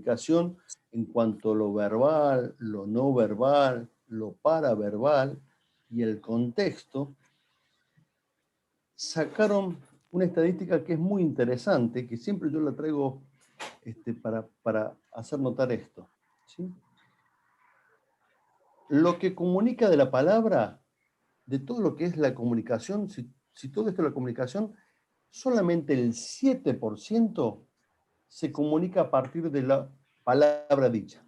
comunicación en cuanto a lo verbal, lo no verbal, lo paraverbal y el contexto, sacaron una estadística que es muy interesante, que siempre yo la traigo para hacer notar esto, ¿sí? Lo que comunica de la palabra, de todo lo que es la comunicación, si todo esto es la comunicación, solamente el 7% se comunica a partir de la palabra dicha.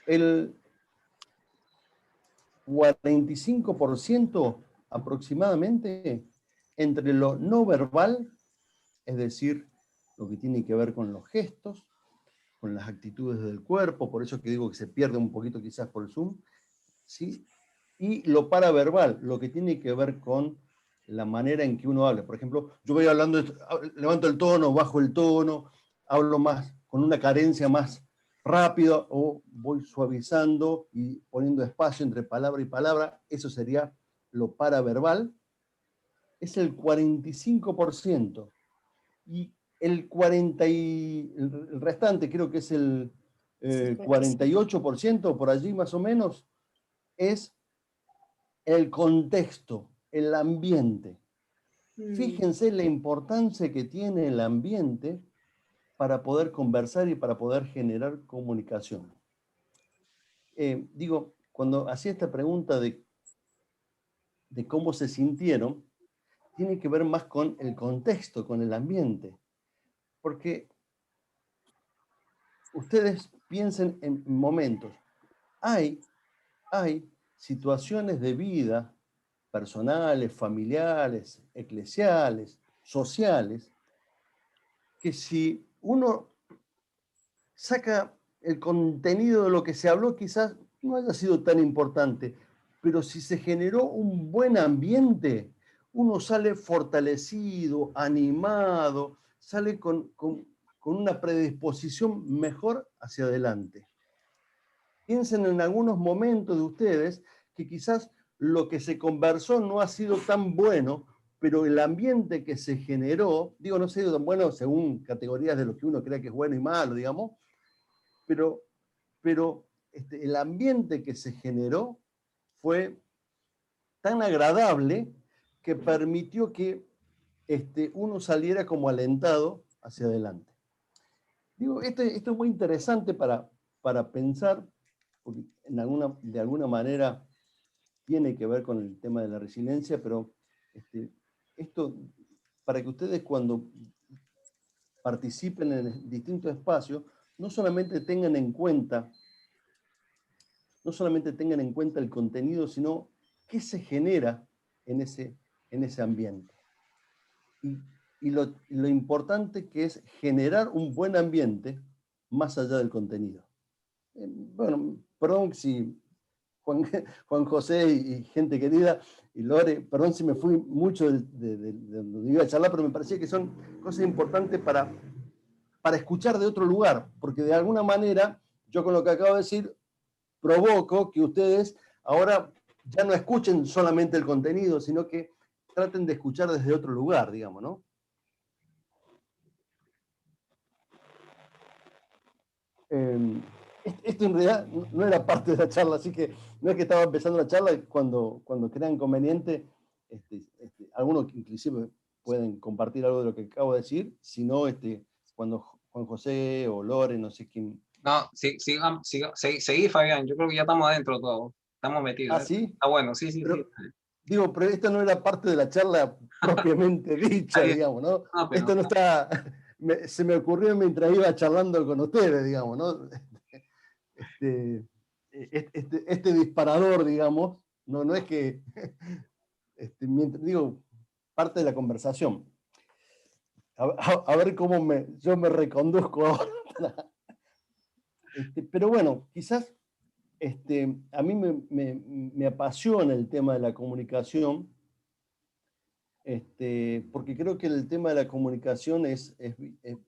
El 45% aproximadamente entre lo no verbal, es decir, lo que tiene que ver con los gestos, con las actitudes del cuerpo, por eso que digo que se pierde un poquito quizás por el Zoom, ¿sí? Y lo paraverbal, lo que tiene que ver con la manera en que uno habla. Por ejemplo, yo voy hablando, levanto el tono, bajo el tono, hablo más, con una cadencia más rápida, o voy suavizando y poniendo espacio entre palabra y palabra, eso sería lo paraverbal, es el 45%. Y el 40 y el restante, creo que es el 48%, por allí más o menos, es el contexto, el ambiente. Fíjense la importancia que tiene el ambiente para poder conversar y para poder generar comunicación. Digo, cuando hacía esta pregunta de cómo se sintieron, tiene que ver más con el contexto, con el ambiente. Porque ustedes piensen en momentos. Hay situaciones de vida personales, familiares, eclesiales, sociales, que si uno saca el contenido de lo que se habló, quizás no haya sido tan importante, pero si se generó un buen ambiente, uno sale fortalecido, animado, sale con una predisposición mejor hacia adelante. Piensen en algunos momentos de ustedes que quizás lo que se conversó no ha sido tan bueno, pero el ambiente que se generó, digo, no ha sido tan bueno según categorías de lo que uno cree que es bueno y malo, digamos, pero el ambiente que se generó fue tan agradable que permitió que uno saliera como alentado hacia adelante. Digo, esto es muy interesante para pensar, porque de alguna manera tiene que ver con el tema de la resiliencia, pero esto, para que ustedes cuando participen en distintos espacios, no solamente tengan en cuenta el contenido, sino qué se genera en ese ambiente. Y lo importante que es generar un buen ambiente más allá del contenido. Bueno, perdón si Juan José y gente querida, y Lore, perdón si me fui mucho de donde iba a charlar, pero me parecía que son cosas importantes para escuchar de otro lugar, porque de alguna manera, yo con lo que acabo de decir, provoco que ustedes ahora ya no escuchen solamente el contenido, sino que traten de escuchar desde otro lugar, digamos, ¿no? Esto en realidad no era parte de la charla, así que no es que estaba empezando la charla cuando crean conveniente, algunos inclusive pueden compartir algo de lo que acabo de decir, sino cuando Juan José o Lore, no sé quién. No, seguí, Fabián, yo creo que ya estamos adentro todos, estamos metidos. ¿Ah, sí? Está bueno, sí. Digo, pero esto no era parte de la charla propiamente dicha, digamos, ¿no? No, pero Esto no está, se me ocurrió mientras iba charlando con ustedes, digamos, ¿no? Este disparador, digamos, no es que, digo, parte de la conversación. A ver cómo yo me reconduzco ahora. Pero bueno, quizás a mí me apasiona el tema de la comunicación, porque creo que el tema de la comunicación es el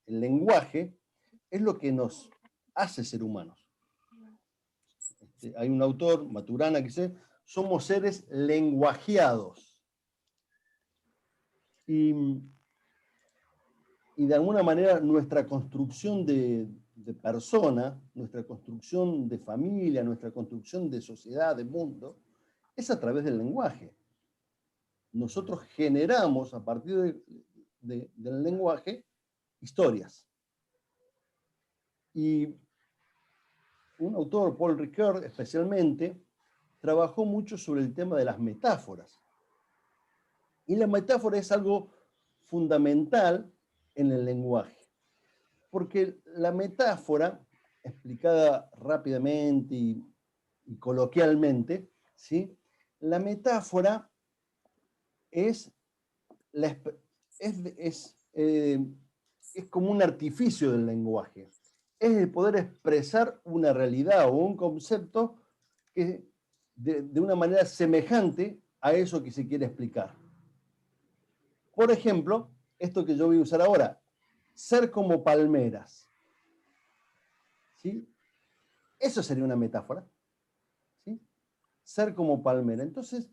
lenguaje, es lo que nos hace ser humanos. Hay un autor, Maturana, que dice, somos seres lenguajeados. Y y de alguna manera nuestra construcción de persona, nuestra construcción de familia, nuestra construcción de sociedad, de mundo, es a través del lenguaje. Nosotros generamos a partir del lenguaje historias. Y un autor, Paul Ricoeur especialmente, trabajó mucho sobre el tema de las metáforas. Y la metáfora es algo fundamental en el lenguaje, porque la metáfora, explicada rápidamente y coloquialmente, ¿sí? La metáfora es como un artificio del lenguaje. Es el poder expresar una realidad o un concepto que de una manera semejante a eso que se quiere explicar. Por ejemplo, esto que yo voy a usar ahora, ser como palmeras. ¿Sí? Eso sería una metáfora. ¿Sí? Ser como palmera. Entonces,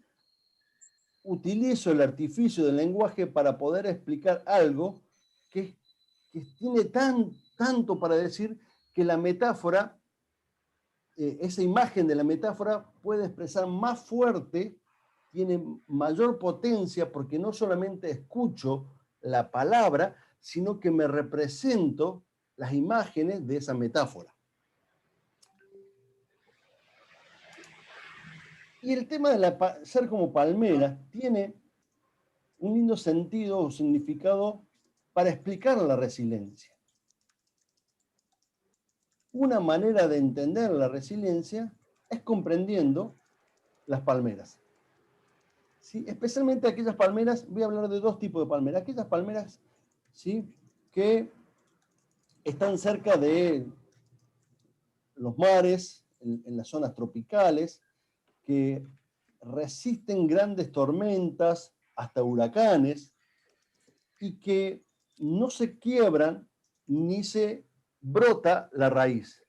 utilizo el artificio del lenguaje para poder explicar algo que tiene tanto para decir que la metáfora, esa imagen de la metáfora puede expresar más fuerte, tiene mayor potencia, porque no solamente escucho la palabra, sino que me represento las imágenes de esa metáfora. Y el tema de ser como palmera tiene un lindo sentido o significado para explicar la resiliencia. Una manera de entender la resiliencia es comprendiendo las palmeras. ¿Sí? Especialmente aquellas palmeras, voy a hablar de dos tipos de palmeras. Aquellas palmeras, ¿sí?, que están cerca de los mares, en las zonas tropicales, que resisten grandes tormentas, hasta huracanes, y que no se quiebran ni se brota la raíz.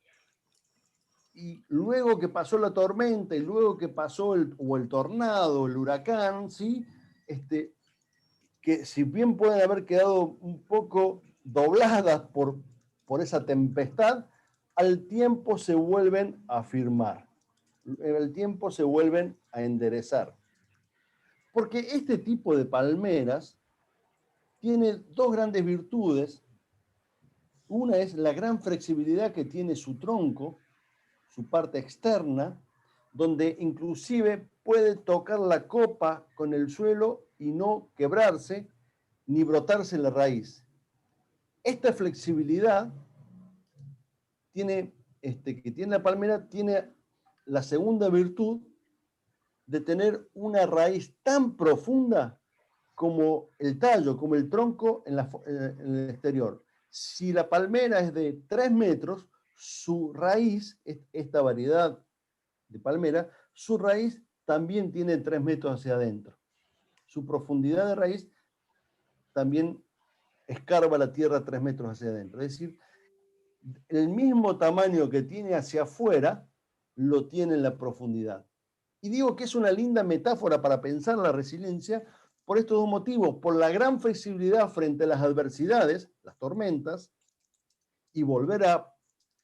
Y luego que pasó la tormenta y luego que pasó el tornado, el huracán, ¿sí?, que si bien pueden haber quedado un poco dobladas por esa tempestad, al tiempo se vuelven a firmar, al tiempo se vuelven a enderezar. Porque este tipo de palmeras tiene dos grandes virtudes. Una es la gran flexibilidad que tiene su tronco, su parte externa, donde inclusive puede tocar la copa con el suelo y no quebrarse ni brotarse la raíz. Esta flexibilidad que tiene la palmera tiene la segunda virtud de tener una raíz tan profunda como el tallo, como el tronco en el exterior. Si la palmera es de 3 metros, su raíz, esta variedad de palmera, su raíz también tiene 3 metros hacia adentro. Su profundidad de raíz también escarba la tierra 3 metros hacia adentro. Es decir, el mismo tamaño que tiene hacia afuera, lo tiene en la profundidad. Y digo que es una linda metáfora para pensar la resiliencia por estos dos motivos: por la gran flexibilidad frente a las adversidades, las tormentas, y volver a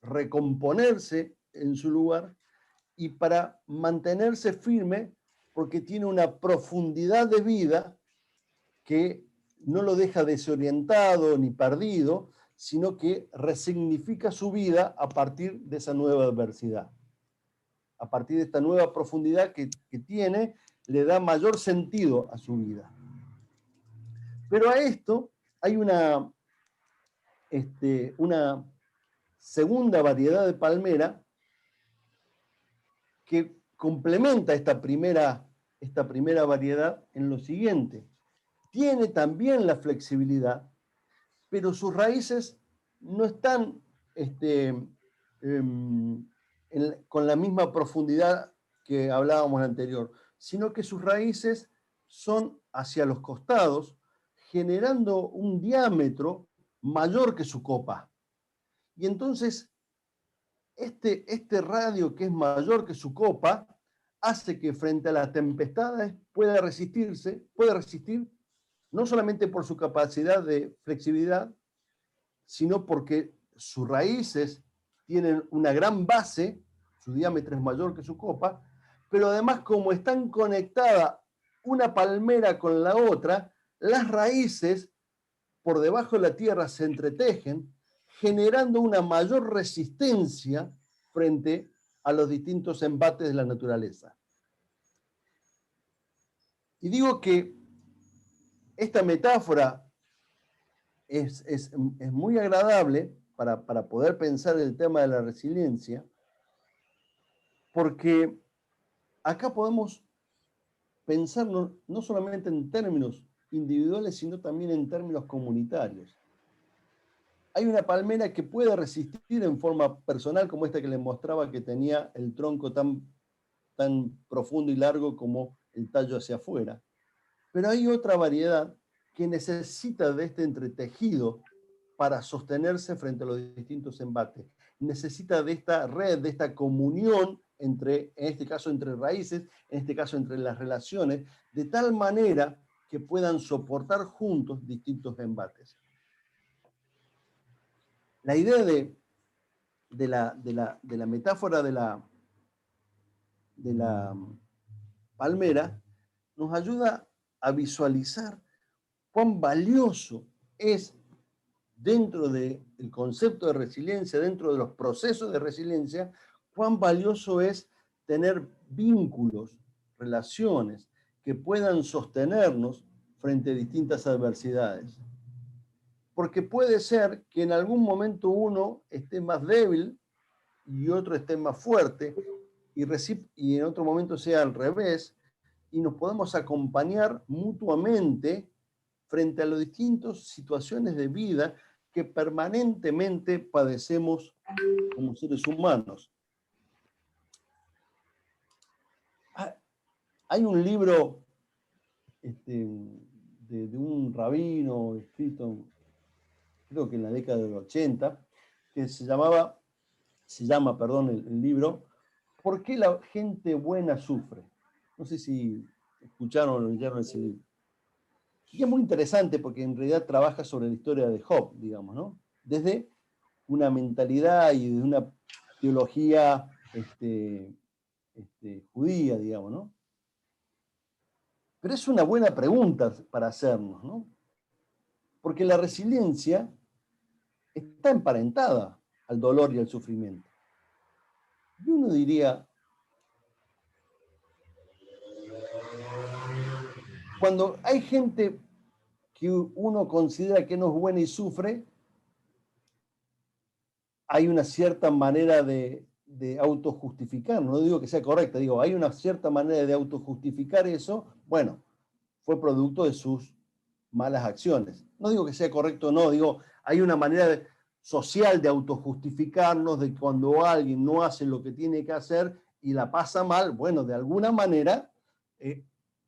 recomponerse en su lugar, y para mantenerse firme porque tiene una profundidad de vida que no lo deja desorientado ni perdido, sino que resignifica su vida a partir de esa nueva adversidad. A partir de esta nueva profundidad que tiene, le da mayor sentido a su vida. Pero a esto hay una segunda variedad de palmera que complementa esta primera variedad en lo siguiente. Tiene también la flexibilidad, pero sus raíces no están con la misma profundidad que hablábamos anterior, sino que sus raíces son hacia los costados, generando un diámetro mayor que su copa. Y entonces, este radio que es mayor que su copa hace que frente a las tempestades pueda resistir no solamente por su capacidad de flexibilidad, sino porque sus raíces tienen una gran base, su diámetro es mayor que su copa, pero además como están conectadas una palmera con la otra, las raíces por debajo de la tierra se entretejen, generando una mayor resistencia frente a los distintos embates de la naturaleza. Y digo que esta metáfora es muy agradable para poder pensar el tema de la resiliencia, porque acá podemos pensar no solamente en términos individuales, sino también en términos comunitarios. Hay una palmera que puede resistir en forma personal, como esta que les mostraba, que tenía el tronco tan profundo y largo como el tallo hacia afuera. Pero hay otra variedad que necesita de este entretejido para sostenerse frente a los distintos embates. Necesita de esta red, de esta comunión entre, en este caso entre raíces, en este caso entre las relaciones, de tal manera que puedan soportar juntos distintos embates. La idea de la metáfora de la palmera nos ayuda a visualizar cuán valioso es dentro del concepto de resiliencia, dentro de los procesos de resiliencia, cuán valioso es tener vínculos, relaciones que puedan sostenernos frente a distintas adversidades. Porque puede ser que en algún momento uno esté más débil y otro esté más fuerte, y en otro momento sea al revés, y nos podemos acompañar mutuamente frente a las distintas situaciones de vida que permanentemente padecemos como seres humanos. Hay un libro de un rabino escrito, creo que en la década del 80, que se llama, el libro, ¿Por qué la gente buena sufre? No sé si escucharon o leyeron ese libro. Y es muy interesante porque en realidad trabaja sobre la historia de Job, digamos, ¿no? Desde una mentalidad y de una teología judía, digamos, ¿no? Pero es una buena pregunta para hacernos, ¿no? Porque la resiliencia está emparentada al dolor y al sufrimiento. Y uno diría, cuando hay gente que uno considera que no es buena y sufre, hay una cierta manera de autojustificar, no digo que sea correcta, digo, hay una cierta manera de autojustificar eso, bueno, fue producto de sus malas acciones. No digo que sea correcto o no, digo, hay una manera social de autojustificarnos de cuando alguien no hace lo que tiene que hacer y la pasa mal, bueno, de alguna manera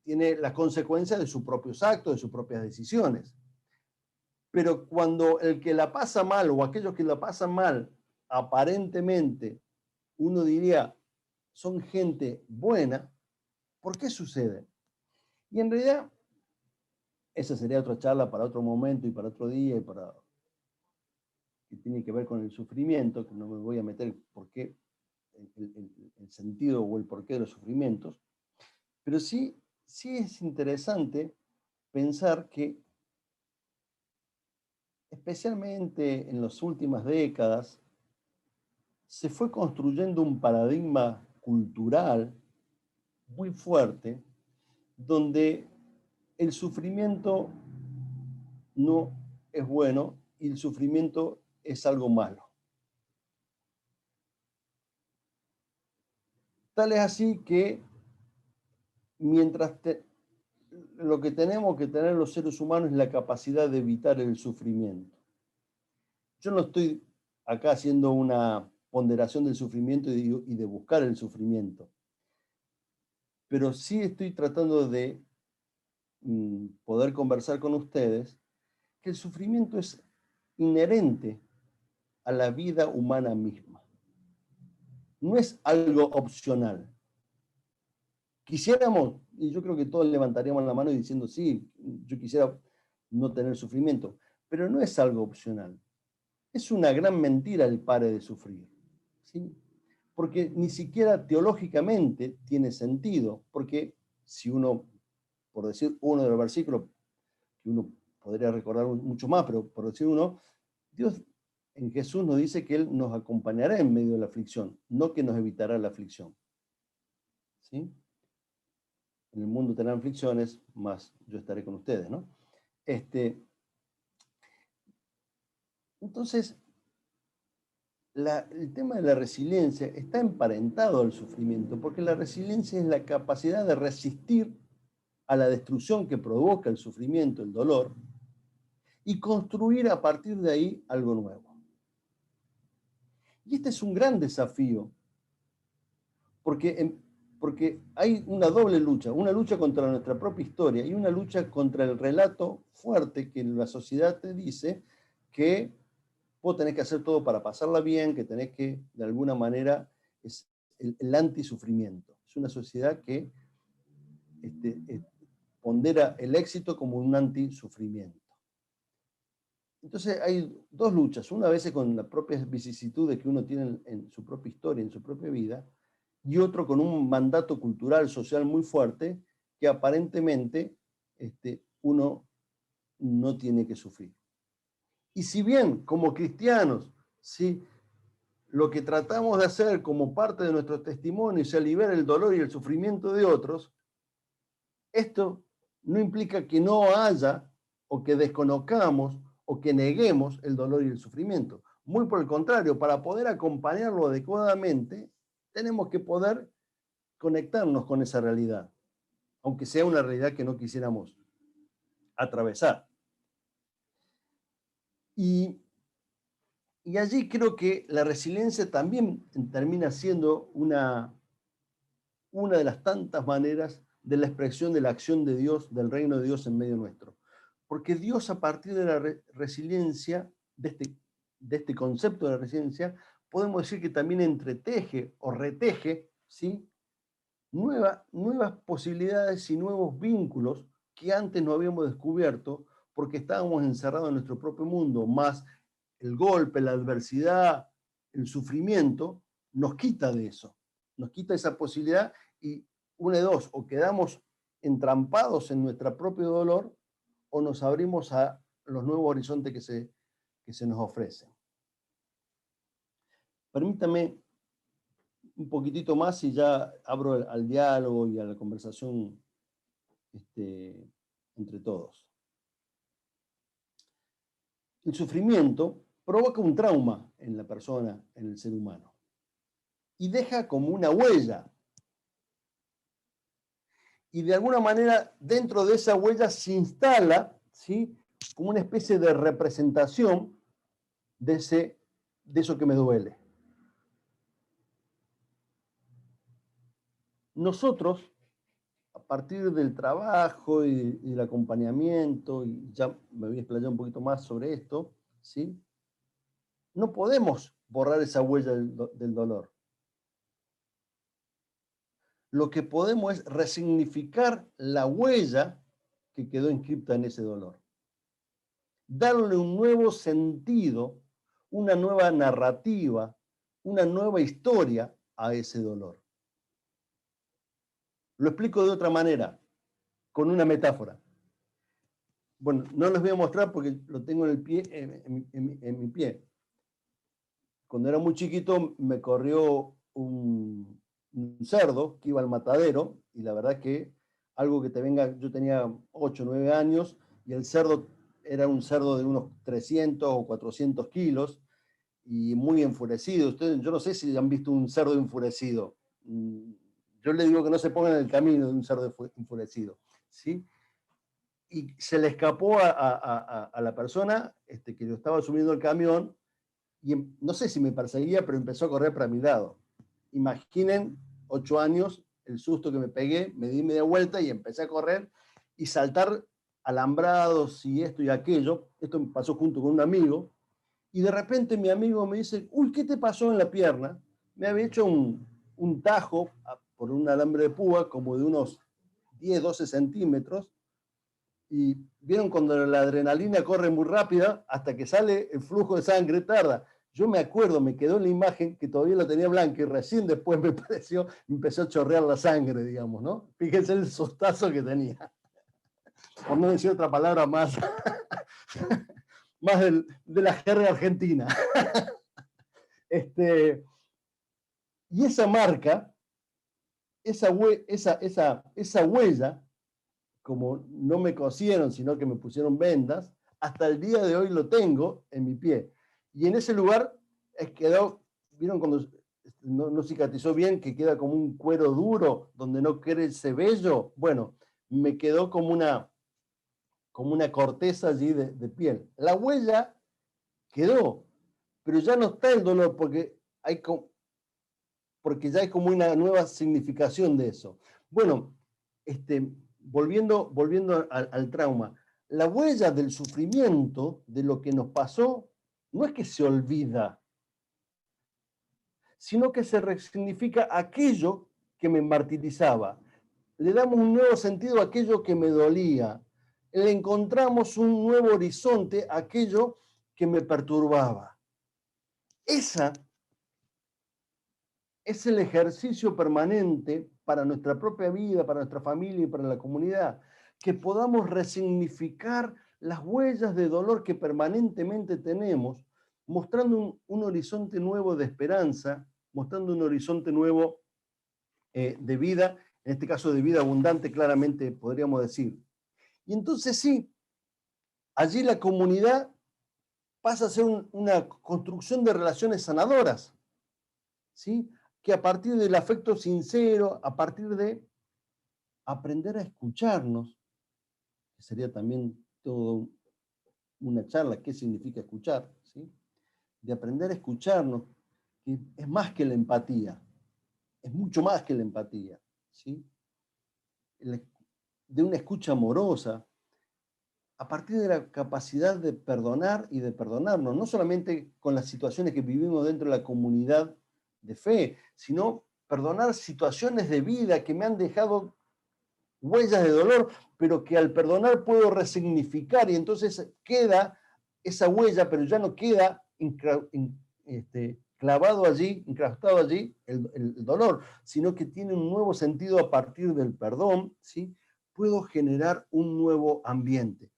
tiene las consecuencias de sus propios actos, de sus propias decisiones. Pero cuando el que la pasa mal o aquellos que la pasan mal, aparentemente, uno diría, son gente buena, ¿por qué sucede? Y en realidad, esa sería otra charla para otro momento y para otro día, y que tiene que ver con el sufrimiento, que no me voy a meter por qué, el sentido o el porqué de los sufrimientos, pero sí es interesante pensar que especialmente en las últimas décadas, se fue construyendo un paradigma cultural muy fuerte, donde el sufrimiento no es bueno y el sufrimiento es algo malo. Tal es así que mientras lo que tenemos que tener los seres humanos es la capacidad de evitar el sufrimiento. Yo no estoy acá haciendo una ponderación del sufrimiento y de buscar el sufrimiento, pero sí estoy tratando de poder conversar con ustedes que el sufrimiento es inherente a la vida humana misma. No es algo opcional. Quisiéramos, y yo creo que todos levantaríamos la mano diciendo, sí, yo quisiera no tener sufrimiento, pero no es algo opcional. Es una gran mentira el pare de sufrir, ¿sí? Porque ni siquiera teológicamente tiene sentido, porque si uno, por decir uno de los versículos, que uno podría recordar mucho más, pero por decir uno, Dios en Jesús nos dice que Él nos acompañará en medio de la aflicción, no que nos evitará la aflicción, ¿sí? En el mundo tendrán aflicciones, más yo estaré con ustedes, ¿no? Entonces, el tema de la resiliencia está emparentado al sufrimiento, porque la resiliencia es la capacidad de resistir a la destrucción que provoca el sufrimiento, el dolor, y construir a partir de ahí algo nuevo. Y este es un gran desafío, porque hay una doble lucha, una lucha contra nuestra propia historia y una lucha contra el relato fuerte que la sociedad te dice que vos tenés que hacer todo para pasarla bien, que tenés que, de alguna manera, es el antisufrimiento. Es una sociedad que pondera el éxito como un antisufrimiento. Entonces hay dos luchas, una a veces con las propias vicisitudes que uno tiene en su propia historia, en su propia vida, y otro con un mandato cultural, social muy fuerte, que aparentemente uno no tiene que sufrir. Y si bien como cristianos, ¿sí?, lo que tratamos de hacer como parte de nuestro testimonio es aliviar el dolor y el sufrimiento de otros, esto no implica que no haya o que desconozcamos o que neguemos el dolor y el sufrimiento. Muy por el contrario, para poder acompañarlo adecuadamente, tenemos que poder conectarnos con esa realidad, aunque sea una realidad que no quisiéramos atravesar. Y allí creo que la resiliencia también termina siendo una de las tantas maneras de la expresión de la acción de Dios, del reino de Dios en medio nuestro. Porque Dios, a partir de la resiliencia, de este concepto de la resiliencia, podemos decir que también entreteje o reteje, ¿sí?, nuevas posibilidades y nuevos vínculos que antes no habíamos descubierto porque estábamos encerrados en nuestro propio mundo, más el golpe, la adversidad, el sufrimiento, nos quita de eso, nos quita esa posibilidad y una de dos, o quedamos entrampados en nuestro propio dolor o nos abrimos a los nuevos horizontes que se nos ofrecen. Permítame un poquitito más y ya abro al diálogo y a la conversación entre todos. El sufrimiento provoca un trauma en la persona, en el ser humano, y deja como una huella. Y de alguna manera dentro de esa huella se instala, ¿sí?, como una especie de representación de eso que me duele. Nosotros, a partir del trabajo y del acompañamiento, y ya me voy a explayar un poquito más sobre esto, ¿sí?, no podemos borrar esa huella del dolor. Lo que podemos es resignificar la huella que quedó inscripta en ese dolor. Darle un nuevo sentido, una nueva narrativa, una nueva historia a ese dolor. Lo explico de otra manera, con una metáfora. Bueno, no les voy a mostrar porque lo tengo en el pie, en mi pie. Cuando era muy chiquito me corrió un cerdo que iba al matadero y la verdad que algo que te venga, yo tenía 8 o 9 años y el cerdo era un cerdo de unos 300 o 400 kilos y muy enfurecido. Ustedes, yo no sé si han visto un cerdo enfurecido. Yo le digo que no se pongan en el camino de un cerdo enfurecido, ¿sí? Y se le escapó a la persona que lo estaba subiendo al camión y no sé si me perseguía, pero empezó a correr para mi lado. Imaginen, 8 años, el susto que me pegué, me di media vuelta y empecé a correr y saltar alambrados y esto y aquello. Esto me pasó junto con un amigo. Y de repente mi amigo me dice, uy, ¿qué te pasó en la pierna? Me había hecho un tajo por un alambre de púa como de unos 10, 12 centímetros. Y vieron cuando la adrenalina corre muy rápida, hasta que sale el flujo de sangre, tarda. Yo me acuerdo, me quedó en la imagen que todavía la tenía blanca y recién después me pareció, empezó a chorrear la sangre, digamos, ¿no? Fíjense el sostazo que tenía. Por no decir otra palabra más, más de la jerga argentina. Y esa marca, esa huella, como no me cosieron, sino que me pusieron vendas, hasta el día de hoy lo tengo en mi pie. Y en ese lugar quedó, ¿vieron cuando no cicatrizó bien, que queda como un cuero duro, donde no crece vello? Bueno, me quedó como una corteza allí de piel. La huella quedó, pero ya no está el dolor porque ya hay como una nueva significación de eso. Bueno, volviendo al trauma, la huella del sufrimiento, de lo que nos pasó, no es que se olvida, sino que se resignifica aquello que me martirizaba. Le damos un nuevo sentido a aquello que me dolía. Le encontramos un nuevo horizonte a aquello que me perturbaba. Esa es el ejercicio permanente para nuestra propia vida, para nuestra familia y para la comunidad, que podamos resignificar las huellas de dolor que permanentemente tenemos, mostrando un horizonte nuevo de esperanza, mostrando un horizonte nuevo de vida, en este caso de vida abundante, claramente podríamos decir. Y entonces sí, allí la comunidad pasa a ser una construcción de relaciones sanadoras, ¿sí? Que a partir del afecto sincero, a partir de aprender a escucharnos, que sería también toda una charla, ¿qué significa escuchar? ¿Sí? De aprender a escucharnos, que es más que la empatía, es mucho más que la empatía, ¿sí? De una escucha amorosa, a partir de la capacidad de perdonar y de perdonarnos, no solamente con las situaciones que vivimos dentro de la comunidad de fe, sino perdonar situaciones de vida que me han dejado huellas de dolor, pero que al perdonar puedo resignificar y entonces queda esa huella, pero ya no queda clavado allí, incrustado allí el dolor, sino que tiene un nuevo sentido a partir del perdón, ¿sí? Puedo generar un nuevo ambiente.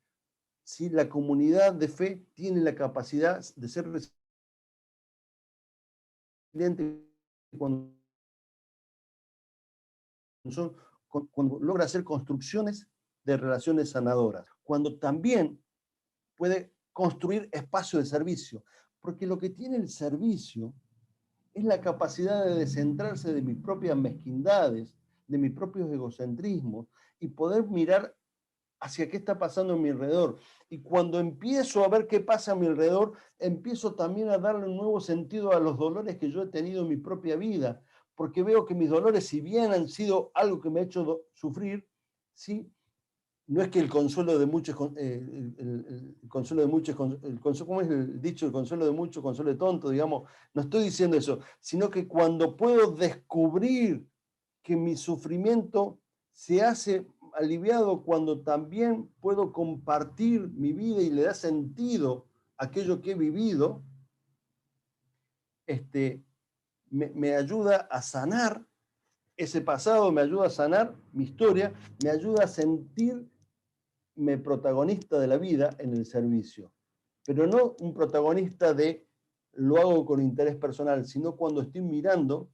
¿Sí? La comunidad de fe tiene la capacidad de ser resiliente cuando cuando logra hacer construcciones de relaciones sanadoras, cuando también puede construir espacio de servicio, porque lo que tiene el servicio es la capacidad de descentrarse de mis propias mezquindades, de mis propios egocentrismos, y poder mirar hacia qué está pasando a mi alrededor. Y cuando empiezo a ver qué pasa a mi alrededor, empiezo también a darle un nuevo sentido a los dolores que yo he tenido en mi propia vida, porque veo que mis dolores, si bien han sido algo que me ha hecho sufrir, ¿sí? No es que el consuelo de muchos, el consuelo de muchos, ¿cómo es el dicho? El consuelo de muchos, consuelo de tontos, digamos. No estoy diciendo eso, sino que cuando puedo descubrir que mi sufrimiento se hace aliviado, cuando también puedo compartir mi vida y le da sentido a aquello que he vivido, me ayuda a sanar ese pasado, me ayuda a sanar mi historia, me ayuda a sentirme protagonista de la vida en el servicio. Pero no un protagonista de lo hago con interés personal, sino cuando estoy mirando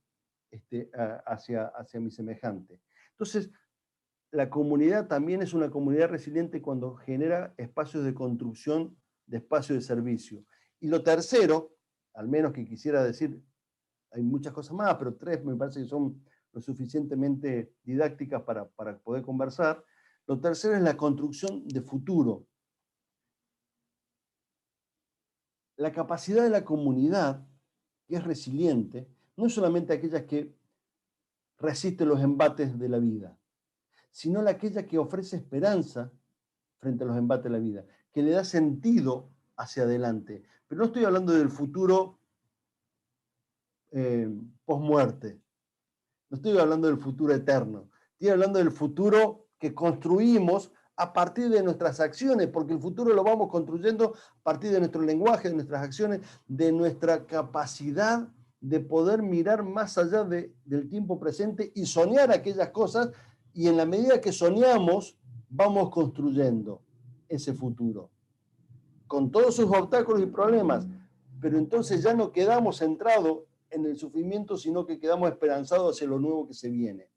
hacia mi semejante. Entonces, la comunidad también es una comunidad resiliente cuando genera espacios de construcción, de espacios de servicio. Y lo tercero, al menos que quisiera decir, hay muchas cosas más, pero tres me parece que son lo suficientemente didácticas para poder conversar. Lo tercero es la construcción de futuro. La capacidad de la comunidad, que es resiliente, no es solamente aquellas que resisten los embates de la vida, sino aquella que ofrece esperanza frente a los embates de la vida, que le da sentido hacia adelante. Pero no estoy hablando del futuro post-muerte, no estoy hablando del futuro eterno, estoy hablando del futuro que construimos a partir de nuestras acciones, porque el futuro lo vamos construyendo a partir de nuestro lenguaje, de nuestras acciones, de nuestra capacidad de poder mirar más allá del tiempo presente y soñar aquellas cosas, y en la medida que soñamos, vamos construyendo ese futuro, con todos sus obstáculos y problemas, pero entonces ya no quedamos centrados en el sufrimiento, sino que quedamos esperanzados hacia lo nuevo que se viene.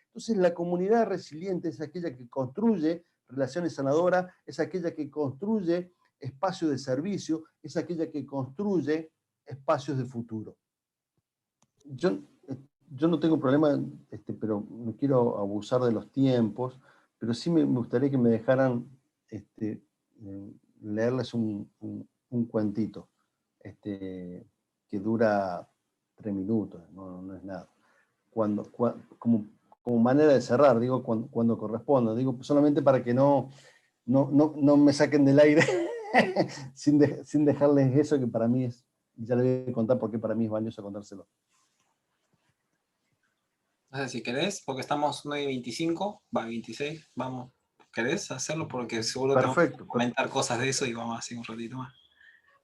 Entonces la comunidad resiliente es aquella que construye relaciones sanadoras, es aquella que construye espacios de servicio, es aquella que construye espacios de futuro. Yo no tengo problema, pero no quiero abusar de los tiempos, pero sí me gustaría que me dejaran leerles un cuentito que dura 3 minutos, no es nada. Como manera de cerrar, digo, cuando corresponda, digo, solamente para que no me saquen del aire sin dejarles eso que para mí es, ya les voy a contar por qué para mí es valioso contárselo. No sé si querés, porque estamos 9:25, va 26, vamos. ¿Querés hacerlo? Porque seguro Perfecto, tengo que comentar cosas de eso y vamos a hacer un ratito más.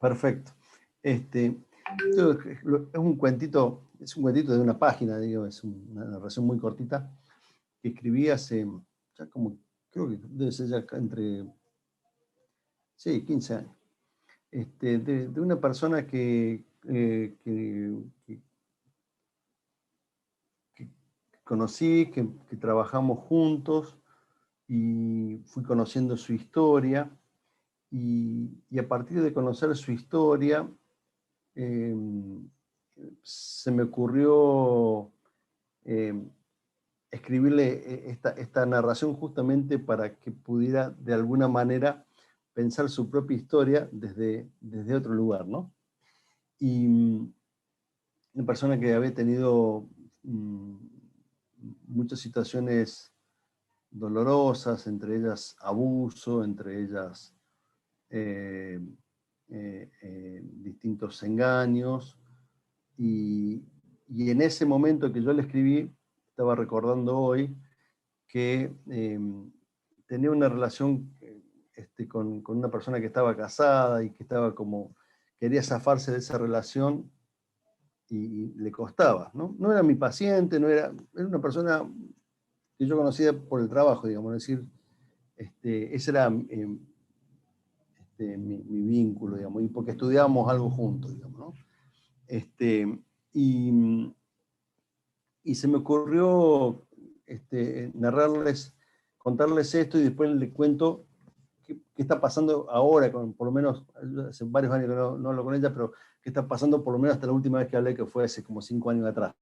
Perfecto. Es un cuentito de una página, digo, es una narración muy cortita que escribí hace, ya como, creo que debe ser ya entre, sí, 15 años. De una persona que conocí, que trabajamos juntos y fui conociendo su historia, y a partir de conocer su historia se me ocurrió escribirle esta narración justamente para que pudiera de alguna manera pensar su propia historia desde otro lugar, ¿no? Y una persona que había tenido muchas situaciones dolorosas, entre ellas abuso, entre ellas distintos engaños, y en ese momento que yo le escribí, estaba recordando hoy que tenía una relación con una persona que estaba casada y que estaba quería zafarse de esa relación y le costaba, ¿no? No era mi paciente, era una persona que yo conocía por el trabajo, digamos, es decir, ese era mi vínculo, digamos, y porque estudiábamos algo juntos, digamos, ¿no? Y se me ocurrió contarles esto, y después les cuento qué está pasando ahora, por lo menos hace varios años que no hablo con ella, pero qué está pasando por lo menos hasta la última vez que hablé, que fue hace como 5 años atrás.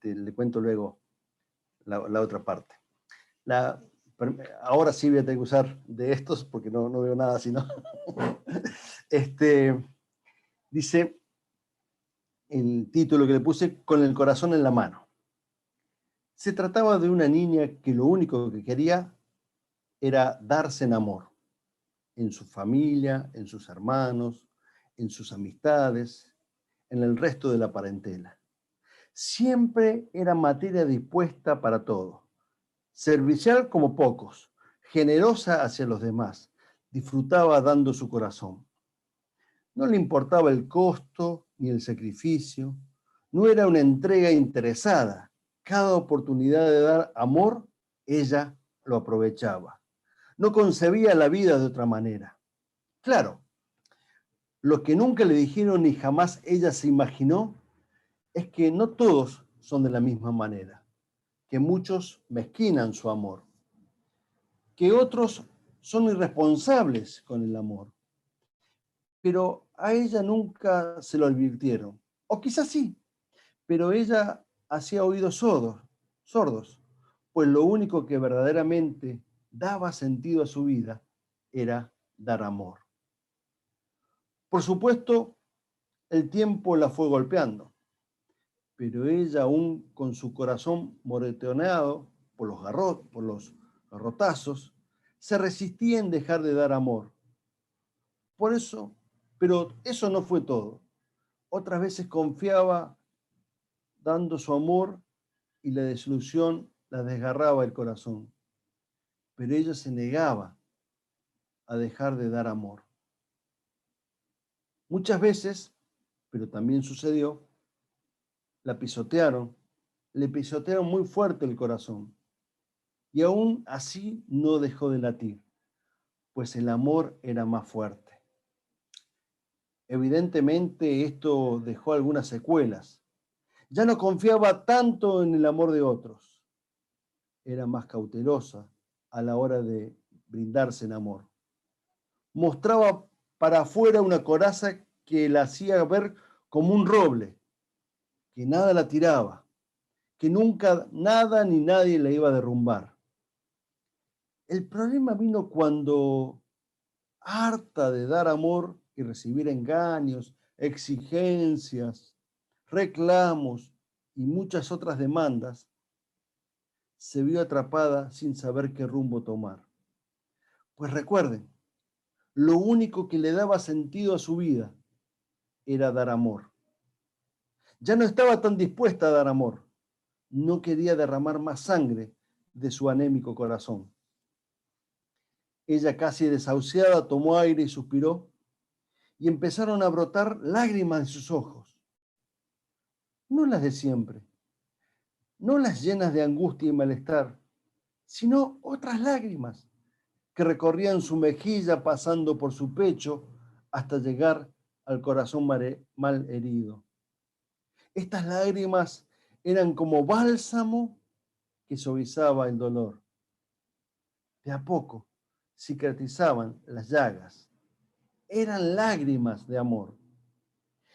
Le cuento luego la otra parte. Ahora sí voy a tener que usar de estos, porque no veo nada sino. Dice el título que le puse: Con el corazón en la mano. Se trataba de una niña que lo único que quería era darse en amor, en su familia, en sus hermanos, en sus amistades, en el resto de la parentela. Siempre era materia dispuesta para todo, servicial como pocos, generosa hacia los demás, disfrutaba dando su corazón. No le importaba el costo ni el sacrificio, no era una entrega interesada. Cada oportunidad de dar amor, ella lo aprovechaba. No concebía la vida de otra manera. Claro, lo que nunca le dijeron ni jamás ella se imaginó es que no todos son de la misma manera, que muchos mezquinan su amor, que otros son irresponsables con el amor, pero a ella nunca se lo advirtieron. O quizás sí, pero ella hacía oídos sordos, pues lo único que verdaderamente daba sentido a su vida era dar amor. Por supuesto, el tiempo la fue golpeando, pero ella, aún con su corazón moretoneado por los garrotazos, se resistía en dejar de dar amor. Por eso, pero eso no fue todo. Otras veces confiaba dando su amor, y la desilusión la desgarraba el corazón. pero ella se negaba a dejar de dar amor. Muchas veces, pero también sucedió, la pisotearon, le pisotearon muy fuerte el corazón, y aún así no dejó de latir, pues el amor era más fuerte. Evidentemente esto dejó algunas secuelas. Ya no confiaba tanto en el amor de otros. Era más cautelosa a la hora de brindarse en amor. Mostraba para afuera una coraza que la hacía ver como un roble, que nada la tiraba, que nunca nada ni nadie la iba a derrumbar. El problema vino cuando, harta de dar amor y recibir engaños, exigencias, reclamos y muchas otras demandas, se vio atrapada sin saber qué rumbo tomar. Pues recuerden, lo único que le daba sentido a su vida era dar amor. Ya no estaba tan dispuesta a dar amor. No quería derramar más sangre de su anémico corazón. Ella, casi desahuciada, tomó aire y suspiró, y empezaron a brotar lágrimas de sus ojos. No las de siempre, no las llenas de angustia y malestar, sino otras lágrimas que recorrían su mejilla pasando por su pecho hasta llegar al corazón mal herido. Estas lágrimas eran como bálsamo que suavizaba el dolor. De a poco cicatrizaban las llagas. Eran lágrimas de amor.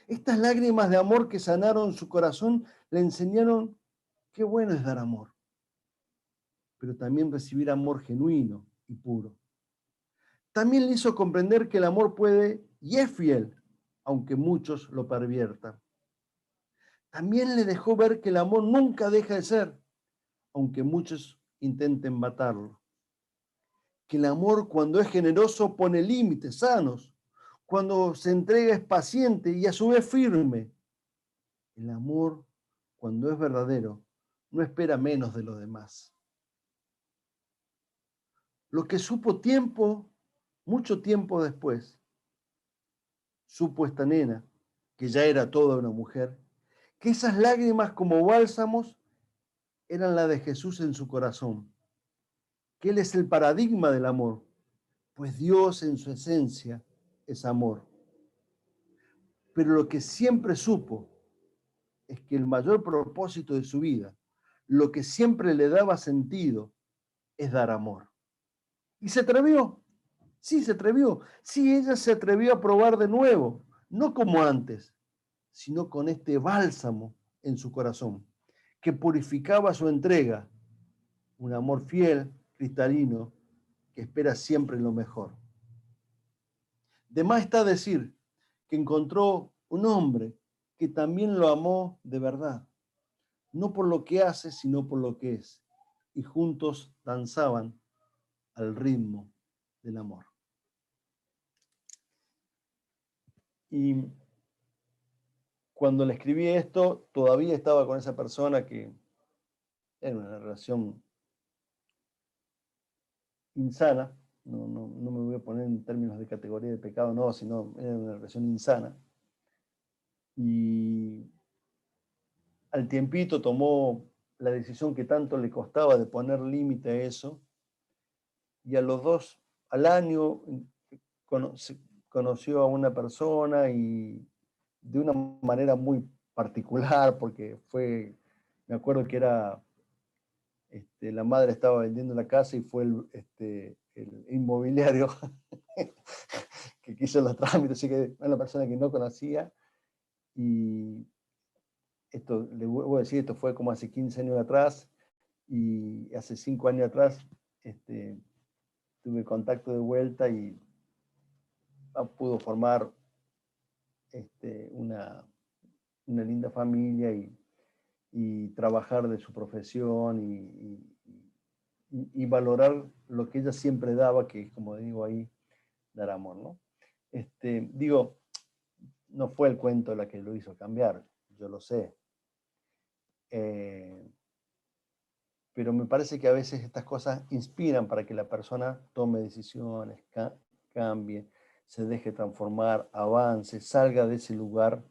Estas lágrimas de amor que sanaron su corazón le enseñaron qué bueno es dar amor, pero también recibir amor genuino y puro. También le hizo comprender que el amor puede y es fiel, aunque muchos lo perviertan. También le dejó ver que el amor nunca deja de ser, aunque muchos intenten matarlo. Que el amor, cuando es generoso, pone límites sanos. Cuando se entrega es paciente y a su vez firme. El amor, cuando es verdadero, no espera menos de los demás. Lo que supo mucho tiempo después, supo esta nena, que ya era toda una mujer, que esas lágrimas como bálsamos eran la de Jesús en su corazón, que Él es el paradigma del amor, pues Dios en su esencia es amor. Pero lo que siempre supo es que el mayor propósito de su vida, lo que siempre le daba sentido, es dar amor. Y se atrevió, sí se atrevió, sí ella se atrevió a probar de nuevo, no como antes, sino con este bálsamo en su corazón, que purificaba su entrega, un amor fiel, cristalino, que espera siempre lo mejor. De más está decir que encontró un hombre que también lo amó de verdad, no por lo que hace, sino por lo que es, y juntos danzaban al ritmo del amor. Y cuando le escribí esto, todavía estaba con esa persona que era una relación insana, no me voy a poner en términos de categoría de pecado, no, sino era una relación insana. Y al tiempito tomó la decisión que tanto le costaba de poner límite a eso, y al año, conoció a una persona y de una manera muy particular, porque me acuerdo que era, la madre estaba vendiendo la casa y fue el inmobiliario que quiso los trámites, así que era una persona que no conocía, y esto, le voy a decir, esto fue como hace 15 años atrás, y hace 5 años atrás tuve contacto de vuelta y pudo formar una linda familia y trabajar de su profesión y valorar lo que ella siempre daba, que como digo ahí, dar amor, ¿no? Digo, no fue el cuento la que lo hizo cambiar, yo lo sé. pero me parece que a veces estas cosas inspiran para que la persona tome decisiones, cambie, se deje transformar, avance, salga de ese lugar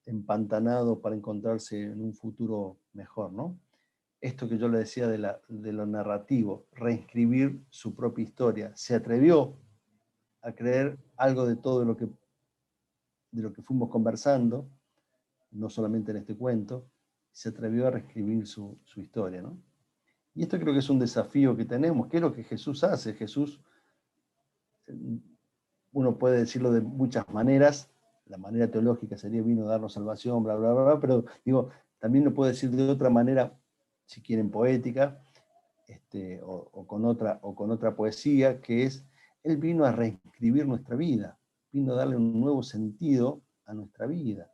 empantanado para encontrarse en un futuro mejor, ¿no? Esto que yo le decía de lo narrativo, reescribir su propia historia. Se atrevió a creer algo de todo de lo que fuimos conversando, no solamente en este cuento, se atrevió a reescribir su historia, ¿no? Y esto creo que es un desafío que tenemos, que es lo que Jesús hace. Jesús, uno puede decirlo de muchas maneras, la manera teológica sería vino a darnos salvación, bla, bla, bla, bla, pero digo, también lo puedo decir de otra manera, si quieren poética, o con otra poesía, que es, Él vino a reescribir nuestra vida, vino a darle un nuevo sentido a nuestra vida,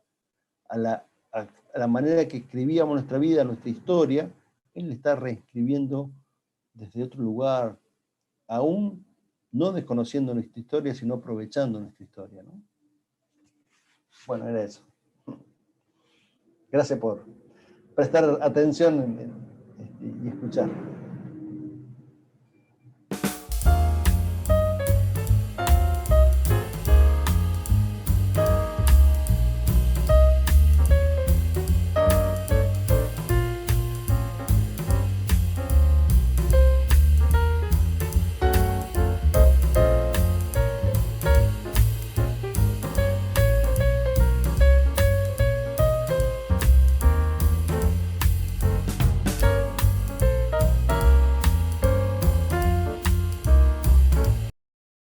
a la manera que escribíamos nuestra vida, nuestra historia. Él está reescribiendo desde otro lugar, aún no desconociendo nuestra historia, sino aprovechando nuestra historia, ¿no? Bueno, era eso. Gracias por prestar atención y escuchar.